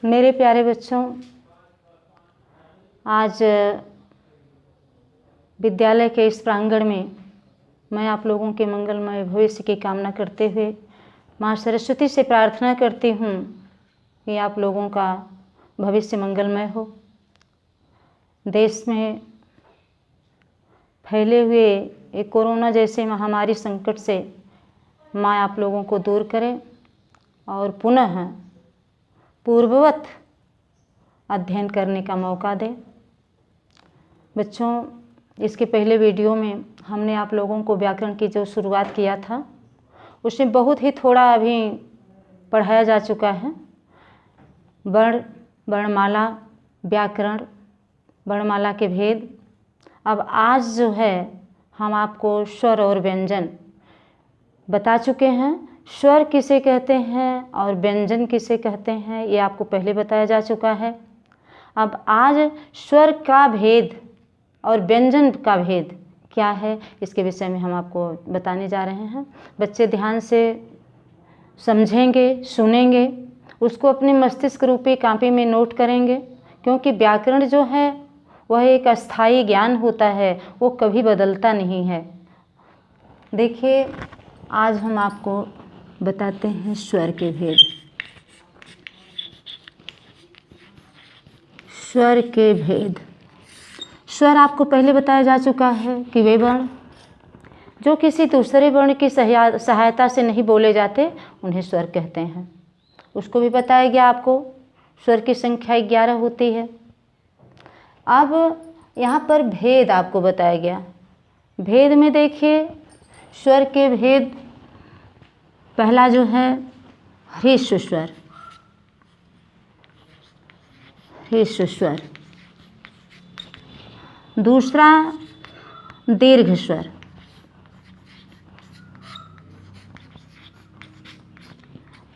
मेरे प्यारे बच्चों, आज विद्यालय के इस प्रांगण में मैं आप लोगों के मंगलमय भविष्य की कामना करते हुए माँ सरस्वती से प्रार्थना करती हूँ कि आप लोगों का भविष्य मंगलमय हो। देश में फैले हुए एक कोरोना जैसे महामारी संकट से माँ आप लोगों को दूर करे और पुनः पूर्ववत अध्ययन करने का मौका दे। बच्चों, इसके पहले वीडियो में हमने आप लोगों को व्याकरण की जो शुरुआत किया था उसमें बहुत ही थोड़ा अभी पढ़ाया जा चुका है। वर्ण, वर्णमाला, व्याकरण, वर्णमाला के भेद। अब आज जो है हम आपको स्वर और व्यंजन बता चुके हैं। स्वर किसे कहते हैं और व्यंजन किसे कहते हैं ये आपको पहले बताया जा चुका है। अब आज स्वर का भेद और व्यंजन का भेद क्या है इसके विषय में हम आपको बताने जा रहे हैं। बच्चे ध्यान से समझेंगे, सुनेंगे, उसको अपने मस्तिष्क रूपी कॉपी में नोट करेंगे, क्योंकि व्याकरण जो है वह एक अस्थायी ज्ञान होता है, वो कभी बदलता नहीं है। देखिए, आज हम आपको बताते हैं स्वर के भेद। स्वर के भेद। स्वर आपको पहले बताया जा चुका है कि वे वर्ण जो किसी दूसरे वर्ण की सहायता से नहीं बोले जाते उन्हें स्वर कहते हैं। उसको भी बताया गया आपको। स्वर की संख्या 11 होती है। अब यहाँ पर भेद आपको बताया गया। भेद में देखिए, स्वर के भेद पहला जो है ह्रस्व स्वर। ह्रस्व स्वर। दूसरा दीर्घ स्वर।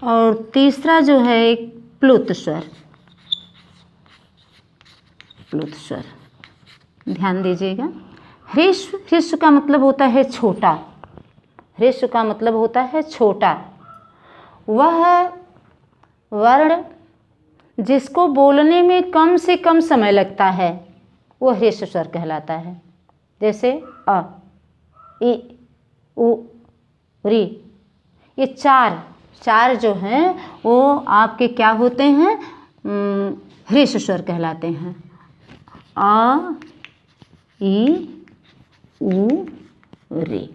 और तीसरा जो है एक प्लुत स्वर। प्लुत स्वर, ध्यान दीजिएगा। ह्रस्व, ह्रस्व का मतलब होता है छोटा। ह्रस्व का मतलब होता है छोटा। वह वर्ण जिसको बोलने में कम से कम समय लगता है वो ह्रस्व स्वर कहलाता है। जैसे अ, इ, उ, री। ये चार जो हैं वो आपके क्या होते हैं? ह्रस्व स्वर कहलाते हैं। अ, इ, उ, री।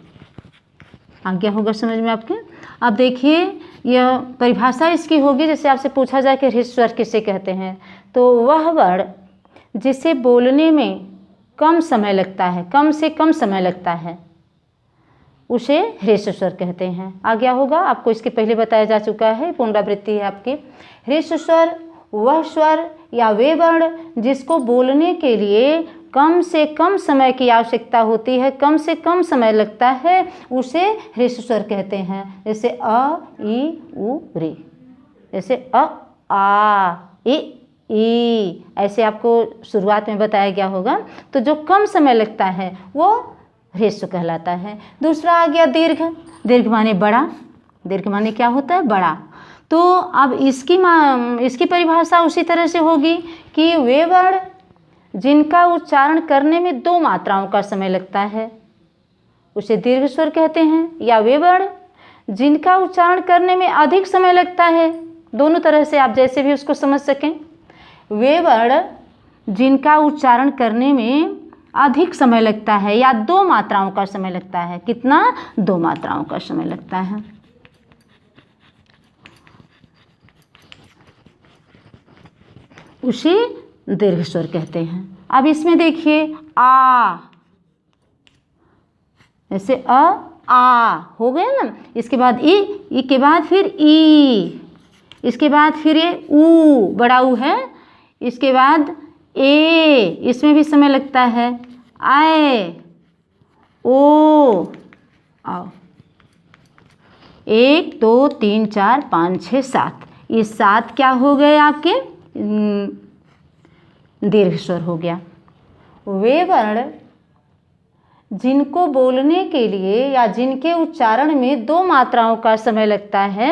आ गया होगा समझ में आपके। अब देखिए, यह परिभाषा इसकी होगी, जैसे आपसे पूछा जाए कि ह्रस्व स्वर किसे कहते हैं, तो वह वर्ण जिसे बोलने में कम समय लगता है, कम से कम समय लगता है, उसे ह्रस्व स्वर कहते हैं। आ गया होगा आपको। इसके पहले बताया जा चुका है, पुनरावृत्ति है आपकी। ह्रस्व स्वर वह स्वर या वे वर्ण जिसको बोलने के लिए कम से कम समय की आवश्यकता होती है, कम से कम समय लगता है, उसे ह्रस्व स्वर कहते हैं। जैसे अ, इ, उ, री। जैसे अ, आ, इ, ई। ऐसे आपको शुरुआत में बताया गया होगा। तो जो कम समय लगता है वो ह्रस्व कहलाता है। दूसरा आ गया दीर्घ। दीर्घ माने बड़ा। दीर्घ माने क्या होता है? बड़ा। तो अब इसकी परिभाषा उसी तरह से होगी कि वे वर्ण जिनका उच्चारण करने में 2 मात्राओं का समय लगता है उसे दीर्घ स्वर कहते हैं, या वे वर्ण जिनका उच्चारण करने में अधिक समय लगता है। दोनों तरह से आप जैसे भी उसको समझ सकें। वे वर्ण जिनका उच्चारण करने में अधिक समय लगता है या 2 मात्राओं का समय लगता है। कितना? 2 मात्राओं का समय लगता है। उसे दीर्घ स्वर कहते हैं। अब इसमें देखिए, आ, जैसे अ, आ हो गया ना। इसके बाद ई के बाद फिर ई, इसके बाद फिर ये ऊ, बड़ा ऊ है। इसके बाद ए, इसमें भी समय लगता है। आए, ओ, आओ। 1 2 3 4 5 6 7। ये 7 क्या हो गए आपके? दीर्घ स्वर हो गया। वे वर्ण जिनको बोलने के लिए या जिनके उच्चारण में 2 मात्राओं का समय लगता है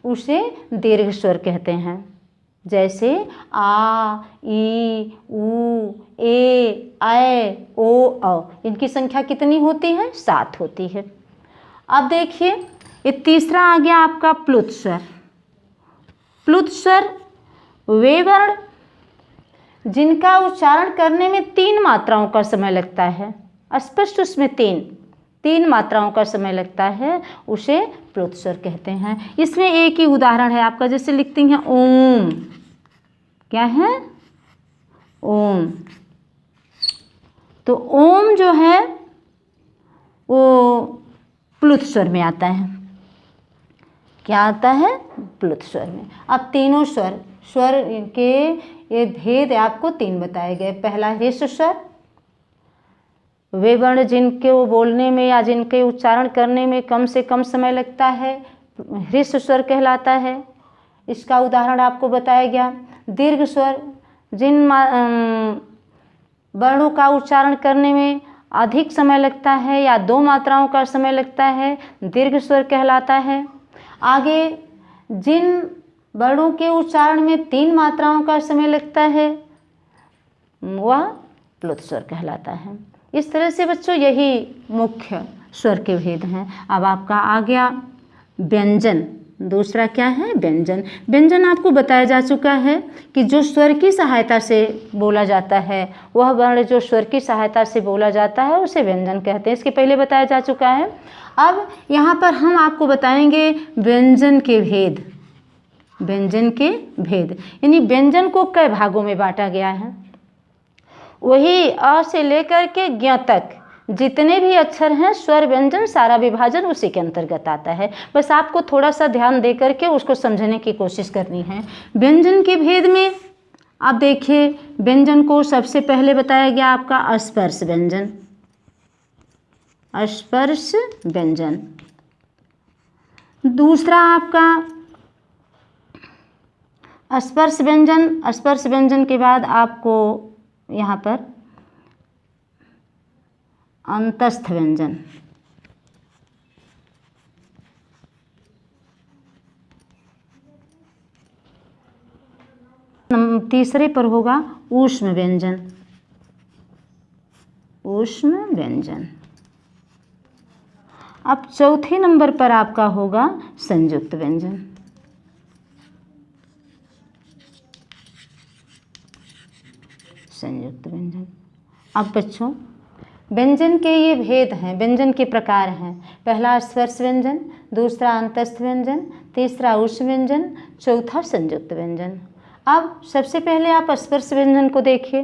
उसे दीर्घ स्वर कहते हैं। जैसे आ, ई, ऊ, ए, ऐ, ओ, औ। इनकी संख्या कितनी होती है? 7 होती है। अब देखिए ये तीसरा आ गया आपका प्लुत स्वर। प्लुत स्वर वे वर्ण जिनका उच्चारण करने में 3 मात्राओं का समय लगता है, स्पष्ट उसमें तीन मात्राओं का समय लगता है, उसे प्लुत स्वर कहते हैं। इसमें एक ही उदाहरण है आपका, जैसे लिखती हैं ओम। क्या है? ओम। तो ओम जो है वो प्लुत स्वर में आता है। क्या आता है? प्लुत स्वर में। अब तीनों स्वर के ये भेद आपको 3 बताए गए। पहला ह्रस्व स्वर, वे वर्ण जिनके वो बोलने में या जिनके उच्चारण करने में कम से कम समय लगता है, ह्रस्व स्वर कहलाता है। इसका उदाहरण आपको बताया गया। दीर्घ स्वर जिन वर्णों का उच्चारण करने में अधिक समय लगता है या 2 मात्राओं का समय लगता है, दीर्घ स्वर कहलाता है। आगे जिन वर्णों के उच्चारण में 3 मात्राओं का समय लगता है, वह प्लुत स्वर कहलाता है। इस तरह से बच्चों यही मुख्य स्वर के भेद हैं। अब आपका आ गया व्यंजन। दूसरा क्या है? व्यंजन। व्यंजन आपको बताया जा चुका है कि जो स्वर की सहायता से बोला जाता है, वह वर्ण जो स्वर की सहायता से बोला जाता है उसे व्यंजन कहते हैं। इसके पहले बताया जा चुका है। अब यहाँ पर हम आपको बताएंगे व्यंजन के भेद। व्यंजन के भेद यानी व्यंजन को कई भागों में बांटा गया है। वही अ से लेकर के ज्ञ तक जितने भी अक्षर हैं, स्वर व्यंजन सारा विभाजन उसी के अंतर्गत आता है। बस आपको थोड़ा सा ध्यान दे करके उसको समझने की कोशिश करनी है। व्यंजन के भेद में आप देखिए, व्यंजन को सबसे पहले बताया गया आपका स्पर्श व्यंजन। स्पर्श व्यंजन। दूसरा आपका स्पर्श व्यंजन। स्पर्श व्यंजन के बाद आपको यहाँ पर अंतस्थ व्यंजन। तीसरे पर होगा ऊष्म व्यंजन। ऊष्म व्यंजन। अब चौथे नंबर पर आपका होगा संयुक्त व्यंजन। संयुक्त व्यंजन। अब बच्चों व्यंजन के ये भेद हैं, व्यंजन के प्रकार हैं। पहला स्पर्श व्यंजन, दूसरा अंतस्थ व्यंजन, तीसरा ऊष्म व्यंजन, चौथा संयुक्त व्यंजन। अब सबसे पहले आप स्पर्श व्यंजन को देखिए।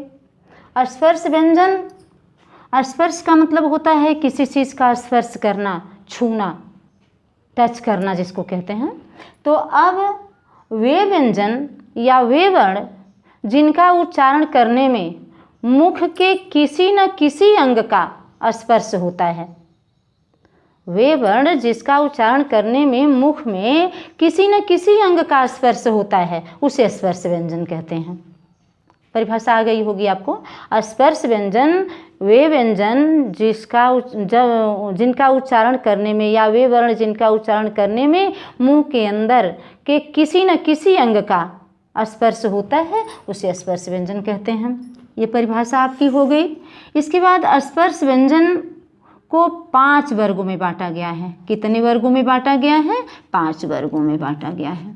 स्पर्श व्यंजन, स्पर्श का मतलब होता है किसी चीज़ का स्पर्श करना, छूना, टच करना जिसको कहते हैं। तो अब वे व्यंजन या वे वर्ण जिनका उच्चारण करने में मुख के किसी न किसी अंग का स्पर्श होता है, वे वर्ण जिसका उच्चारण करने में मुख में किसी न किसी अंग का स्पर्श होता है, उसे स्पर्श व्यंजन कहते हैं। परिभाषा आ गई होगी आपको। स्पर्श व्यंजन वे व्यंजन जिनका उच्चारण करने में या वे वर्ण जिनका उच्चारण करने में मुंह के अंदर के किसी न किसी अंग का स्पर्श होता है, उसे स्पर्श व्यंजन कहते हैं। ये परिभाषा आपकी हो गई। इसके बाद स्पर्श व्यंजन को 5 वर्गों में बांटा गया है। कितने वर्गों में बांटा गया है? 5 वर्गों में बांटा गया है।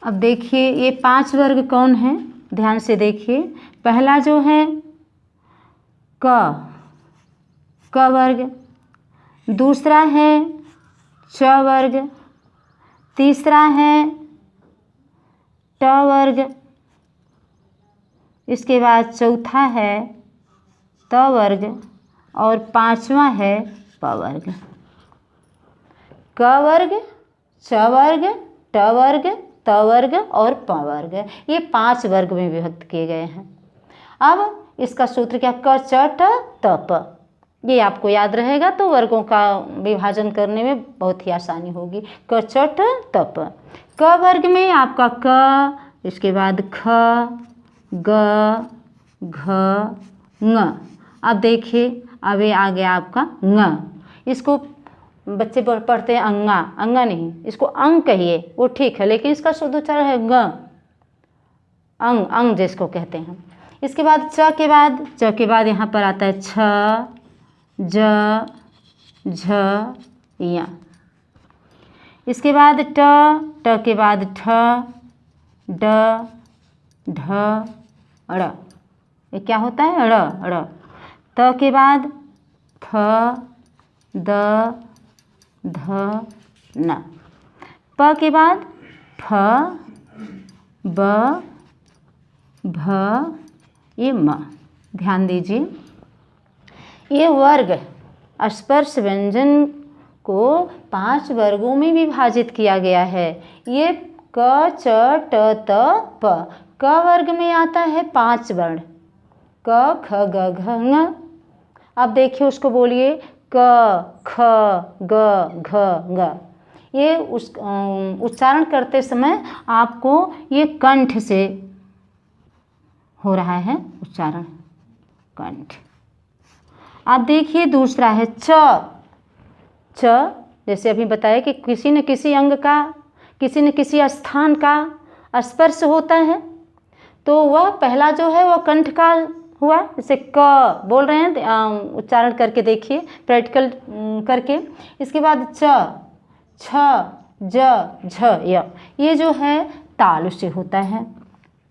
अब देखिए ये 5 वर्ग कौन है, ध्यान से देखिए। पहला जो है क वर्ग, दूसरा है च वर्ग, तीसरा है ट वर्ग, इसके बाद चौथा है त वर्ग और 5वां है प वर्ग। क वर्ग, च वर्ग, ट वर्ग, त वर्ग और प वर्ग, ये 5 वर्ग में विभक्त किए गए हैं। अब इसका सूत्र क्या? क च ट त प। ये आपको याद रहेगा तो वर्गों का विभाजन करने में बहुत ही आसानी होगी। क च ट त प। क वर्ग में आपका क, इसके बाद ख, ग घ ङ। अब देखिए, अब ये आ गया आपका ङ। इसको बच्चे पढ़ते हैं अंगा, अंगा नहीं, इसको अंग कहिए, वो ठीक है, लेकिन इसका शुद्ध उच्चारण है ग, अंग, अंग जिसको कहते हैं। इसके बाद च के बाद यहाँ पर आता है छ, ज, झ, य। इसके बाद ट के बाद ठ, ड, ढ, ड़। ये क्या होता है? ड़। त के बाद थ, द, ध, न। प के बाद फ, ब, भ, ये म। ध्यान दीजिए, ये वर्ग स्पर्श व्यंजन को 5 वर्गों में विभाजित किया गया है। ये क, च, ट, त, प। क वर्ग में आता है 5 वर्ण, क, ख, ग, घ, ङ। अब देखिए, उसको बोलिए क, ख, ग, घ, ङ। ये उच्चारण करते समय आपको ये कंठ से हो रहा है उच्चारण, कंठ। अब देखिए, दूसरा है च। च जैसे अभी बताया कि किसी न किसी अंग का, किसी न किसी स्थान का स्पर्श होता है, तो वह पहला जो है वह कंठ का हुआ। जैसे क बोल रहे हैं, उच्चारण करके देखिए, प्रैक्टिकल करके। इसके बाद च, छ, ज, झ, य। ये जो है तालु से होता है,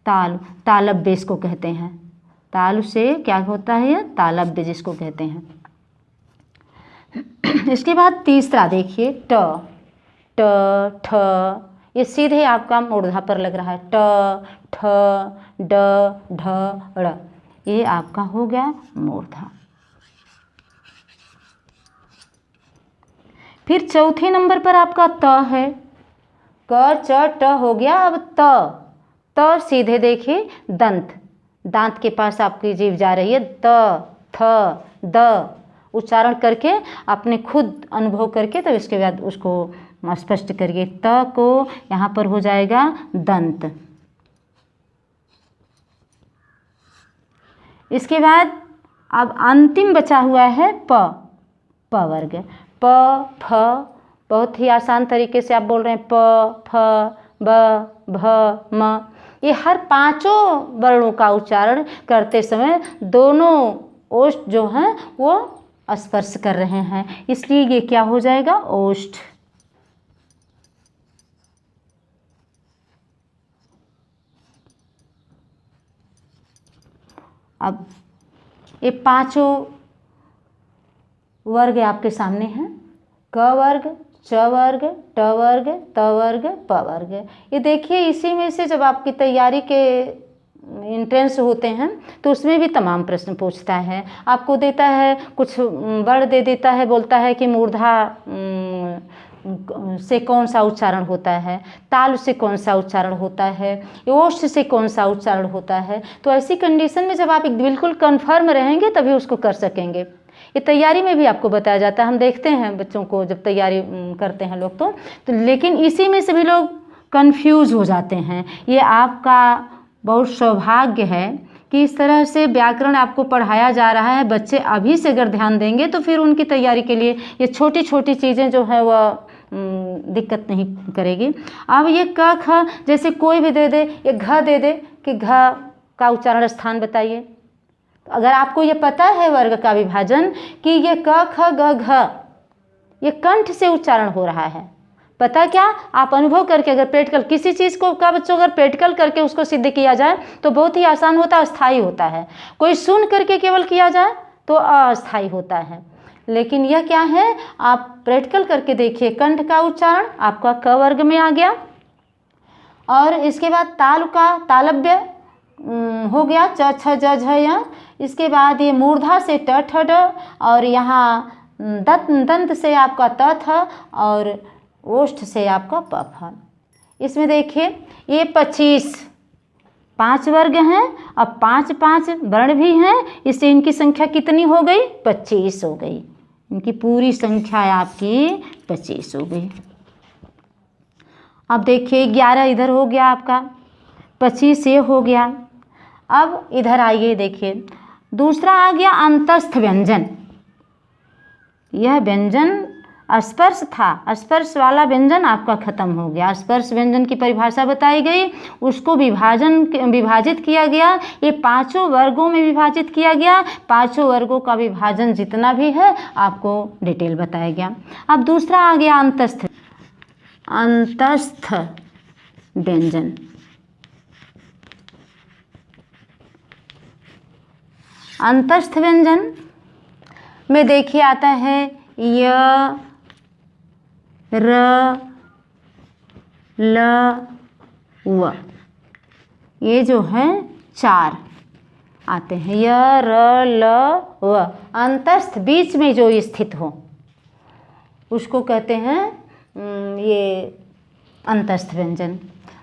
तालु, तालव्य इसको कहते हैं। तालु से क्या होता है? ये तालव्य जिसको कहते हैं। इसके बाद तीसरा देखिए ट, ट, ठ। ये सीधे आपका मूर्धा पर लग रहा है, ट, ठ, ड, ढ, ड़। ये आपका हो गया मूर्धा। फिर चौथे नंबर पर आपका त है, क, च, ट हो गया। अब त सीधे देखिए दंत, दांत के पास आपकी जीभ जा रही है। त, थ, द उच्चारण करके आपने खुद अनुभव करके तो इसके बाद उसको स्पष्ट करिए। त को यहाँ पर हो जाएगा दंत। इसके बाद अब अंतिम बचा हुआ है प, प वर्ग। प, फ, बहुत ही आसान तरीके से आप बोल रहे हैं, प, फ, ब, भ, म। ये हर 5 वर्णों का उच्चारण करते समय दोनों ओष्ठ जो हैं वो स्पर्श कर रहे हैं, इसलिए ये क्या हो जाएगा? ओष्ठ। अब ये 5 वर्ग आपके सामने हैं, क वर्ग, च वर्ग, ट वर्ग, त वर्ग, प वर्ग। ये देखिए, इसी में से जब आपकी तैयारी के एंट्रेंस होते हैं तो उसमें भी तमाम प्रश्न पूछता है। आपको देता है कुछ वर्ण दे देता है, बोलता है कि मूर्धा से कौन सा उच्चारण होता है, तालु से कौन सा उच्चारण होता है, ओष्ठ से कौन सा उच्चारण होता है। तो ऐसी कंडीशन में जब आप बिल्कुल कन्फर्म रहेंगे तभी उसको कर सकेंगे। ये तैयारी में भी आपको बताया जाता है, हम देखते हैं बच्चों को जब तैयारी करते हैं लोग तो लेकिन इसी में से भी लोग कंफ्यूज हो जाते हैं। ये आपका बहुत सौभाग्य है कि इस तरह से व्याकरण आपको पढ़ाया जा रहा है। बच्चे अभी से अगर ध्यान देंगे तो फिर उनकी तैयारी के लिए ये छोटी छोटी चीज़ें जो है वह दिक्कत नहीं करेगी। अब ये क ख जैसे कोई भी दे दे, ये घ दे दे कि घ का उच्चारण स्थान बताइए। तो अगर आपको ये पता है वर्ग का विभाजन कि ये क ख ग घ ये कंठ से उच्चारण हो रहा है, पता क्या, आप अनुभव करके अगर प्रैक्टिकल किसी चीज़ को का बच्चों अगर प्रैक्टिकल करके उसको सिद्ध किया जाए तो बहुत ही आसान होता है, अस्थाई होता है। कोई सुन करके केवल किया जाए तो अस्थाई होता है। लेकिन यह क्या है, आप प्रैक्टिकल करके देखिए, कंठ का उच्चारण आपका क वर्ग में आ गया। और इसके बाद तालु का तालव्य हो गया च छ ज झ य। इसके बाद ये मूर्धा से ट ठ ड, और यहाँ दंत से आपका त थ, और ओष्ठ से आपका प फ। इसमें देखिए ये 5 वर्ग हैं, अब 5 वर्ण भी हैं, इससे इनकी संख्या कितनी हो गई? 25 हो गई। इनकी पूरी संख्या आपकी 25 हो गई। अब देखिए 11 इधर हो गया आपका, 25 ये हो गया। अब इधर आइए, देखिए दूसरा आ गया अंतस्थ व्यंजन। यह व्यंजन स्पर्श था, स्पर्श वाला व्यंजन आपका खत्म हो गया। स्पर्श व्यंजन की परिभाषा बताई गई, उसको विभाजित किया गया, ये 5 वर्गों में विभाजित किया गया। 5 वर्गों का विभाजन जितना भी है आपको डिटेल बताया गया। अब दूसरा आ गया अंतस्थ व्यंजन। अंतस्थ व्यंजन में देखिए आता है य, र, ल, व, ये जो है 4 आते हैं। य, र, ल, व। अंतस्थ बीच में जो स्थित हो उसको कहते हैं ये अंतस्थ व्यंजन।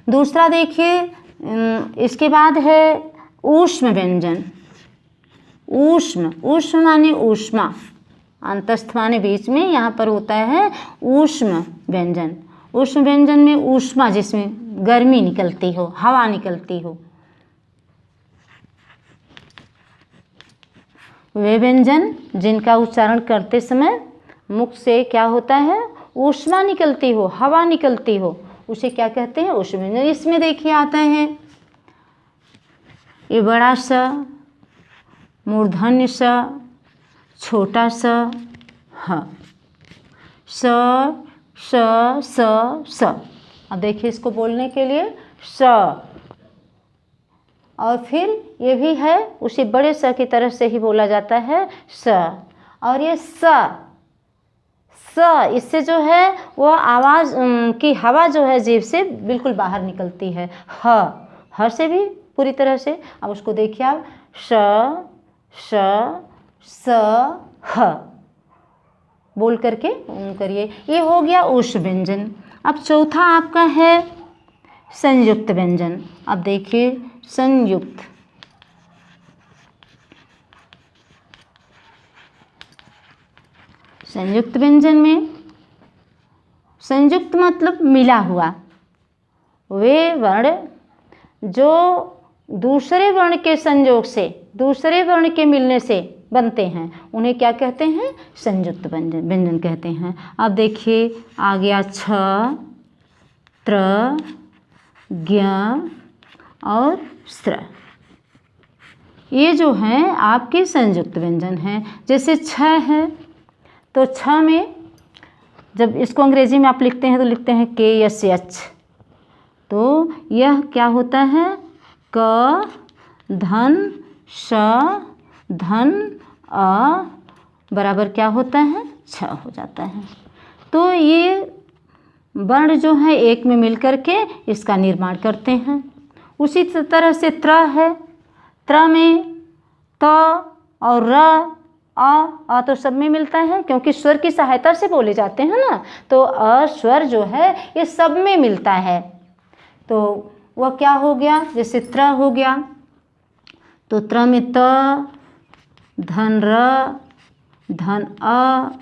दूसरा देखिए, इसके बाद है ऊष्म व्यंजन। ऊष्म माने ऊष्मा, अंतस्थ माने बीच में, यहाँ पर होता है ऊष्म व्यंजन। ऊष्म व्यंजन में ऊष्मा, जिसमें गर्मी निकलती हो, हवा निकलती हो। वे व्यंजन जिनका उच्चारण करते समय मुख से क्या होता है, ऊष्मा निकलती हो, हवा निकलती हो, उसे क्या कहते हैं, ऊष्म व्यंजन। इसमें देखिए आता है ये बड़ा सा, मूर्धन्य स, छोटा सा, ह, स, स, स, स। अब देखिए इसको बोलने के लिए स, और फिर ये भी है उसी बड़े स की तरह से ही बोला जाता है स। और ये स, इससे जो है वो आवाज़ की हवा जो है जीभ से बिल्कुल बाहर निकलती है। ह से भी पूरी तरह से। अब उसको देखिए आप, श, श, स, ह बोल करके करिए। ये हो गया ऊष्म व्यंजन। अब चौथा आपका है संयुक्त व्यंजन। अब देखिए संयुक्त, संयुक्त व्यंजन में संयुक्त मतलब मिला हुआ, वे वर्ण जो दूसरे वर्ण के संयोग से, दूसरे वर्ण के मिलने से बनते हैं, उन्हें क्या कहते हैं, संयुक्त व्यंजन कहते हैं। अब देखिए आ गया छ, त्र, ज्ञ और स्त्र। ये जो हैं आपके संयुक्त व्यंजन हैं। जैसे छ है तो छ में जब इसको अंग्रेजी में आप लिखते हैं तो लिखते हैं के एस एच, तो यह क्या होता है, क धन श धन अ बराबर क्या होता है, छ हो जाता है। तो ये वर्ण जो है एक में मिल करके इसका निर्माण करते हैं। उसी तरह से त्र है, त्र में त और र अ तो सब में मिलता है, क्योंकि स्वर की सहायता से बोले जाते हैं ना, तो अ स्वर जो है ये सब में मिलता है। तो वह क्या हो गया, जैसे त्र हो गया तो त्र में त धन र धन अ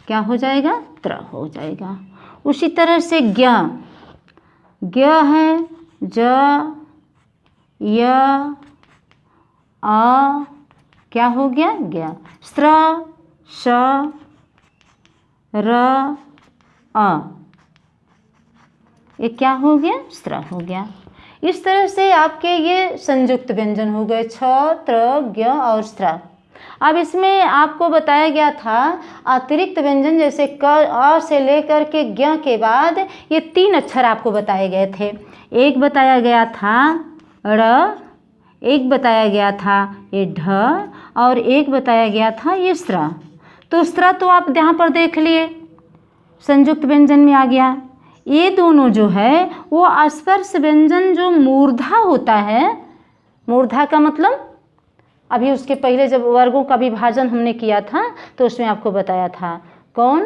क्या हो जाएगा, त्र हो जाएगा। उसी तरह से ज्ञ, ज्ञ है ज य अ क्या हो गया, ज्ञ। स्त्र श र अ ये क्या हो गया, स्त्र हो गया। इस तरह से आपके ये संयुक्त व्यंजन हो गए, छ त्र ज्ञ और स्त्र। अब इसमें आपको बताया गया था अतिरिक्त व्यंजन, जैसे क अ से लेकर के ज्ञ के बाद ये 3 अक्षर आपको बताए गए थे। एक बताया गया था ड़, एक बताया गया था ये ढ और एक बताया गया था ये स्त्र। तो स्त्र तो आप यहाँ पर देख लिए संयुक्त व्यंजन में आ गया। ये दोनों जो है वो स्पर्श व्यंजन जो मूर्धा होता है, मूर्धा का मतलब अभी उसके पहले जब वर्गों का विभाजन हमने किया था तो उसमें आपको बताया था कौन,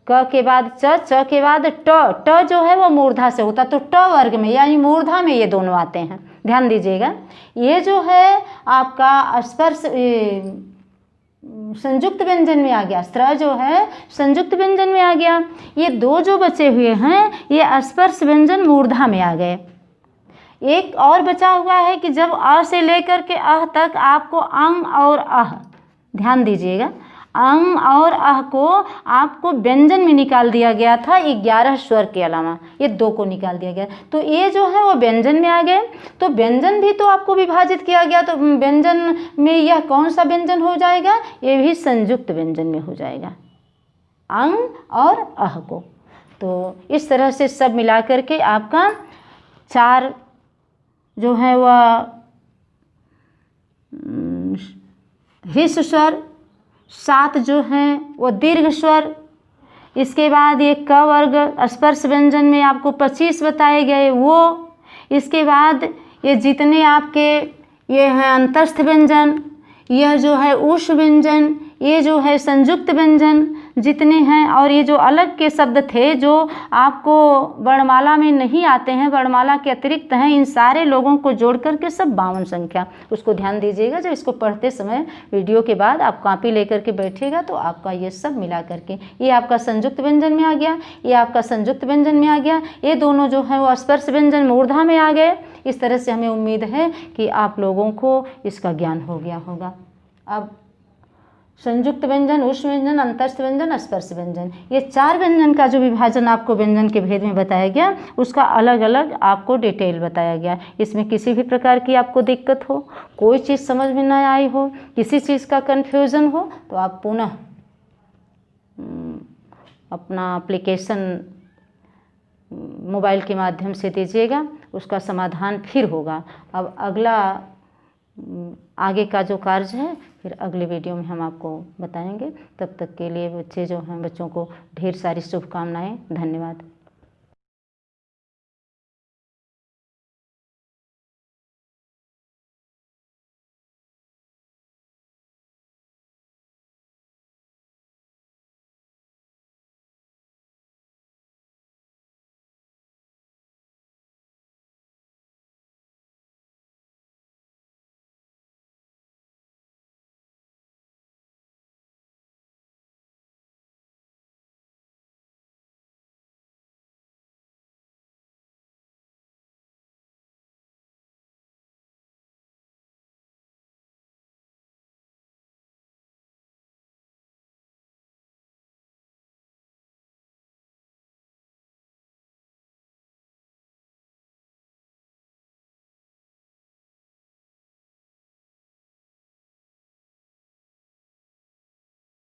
क के बाद च के बाद ट जो है वो मूर्धा से होता, तो ट वर्ग में यानी मूर्धा में ये दोनों आते हैं। ध्यान दीजिएगा, ये जो है आपका स्पर्श संयुक्त व्यंजन में आ गया, स्त्र जो है संयुक्त व्यंजन में आ गया। ये 2 जो बचे हुए हैं ये स्पर्श व्यंजन मूर्धा में आ गए। एक और बचा हुआ है कि जब अ से लेकर के अह तक आपको अंग और अह, ध्यान दीजिएगा, अंग और अह को आपको व्यंजन में निकाल दिया गया था 11 स्वर के अलावा, ये 2 को निकाल दिया गया। तो ये जो है वो व्यंजन में आ गए। तो व्यंजन भी तो आपको विभाजित किया गया, तो व्यंजन में यह कौन सा व्यंजन हो जाएगा? ये भी संयुक्त व्यंजन में हो जाएगा, अंग और अह को। तो इस तरह से सब मिला करके आपका 4 जो है वह ह्रस्व स्वर, 7 जो हैं वो दीर्घ स्वर, इसके बाद ये क वर्ग स्पर्श व्यंजन में आपको 25 बताए गए वो, इसके बाद ये जितने आपके ये हैं अंतस्थ व्यंजन, यह जो है उष्ण व्यंजन, ये जो है संयुक्त व्यंजन जितने हैं, और ये जो अलग के शब्द थे जो आपको वर्णमाला में नहीं आते हैं, वर्णमाला के अतिरिक्त हैं, इन सारे लोगों को जोड़ करके सब 52 संख्या। उसको ध्यान दीजिएगा, जब इसको पढ़ते समय वीडियो के बाद आप कॉपी लेकर के बैठिएगा तो आपका ये सब मिला करके ये आपका संयुक्त व्यंजन में आ गया, ये आपका संयुक्त व्यंजन में आ गया, ये दोनों जो है वो स्पर्श व्यंजन मूर्धा में आ गए। इस तरह से हमें उम्मीद है कि आप लोगों को इसका ज्ञान हो गया होगा। अब संयुक्त व्यंजन, उष्ण व्यंजन, अंतस्थ व्यंजन, स्पर्श व्यंजन, ये 4 व्यंजन का जो विभाजन आपको व्यंजन के भेद में बताया गया, उसका अलग अलग आपको डिटेल बताया गया। इसमें किसी भी प्रकार की आपको दिक्कत हो, कोई चीज़ समझ में ना आई हो, किसी चीज़ का कन्फ्यूज़न हो, तो आप पुनः अपना एप्लीकेशन मोबाइल के माध्यम से दीजिएगा, उसका समाधान फिर होगा। अब अगला आगे का जो कार्य है फिर अगले वीडियो में हम आपको बताएंगे। तब तक के लिए बच्चे जो हैं, बच्चों को ढेर सारी शुभकामनाएं। धन्यवाद।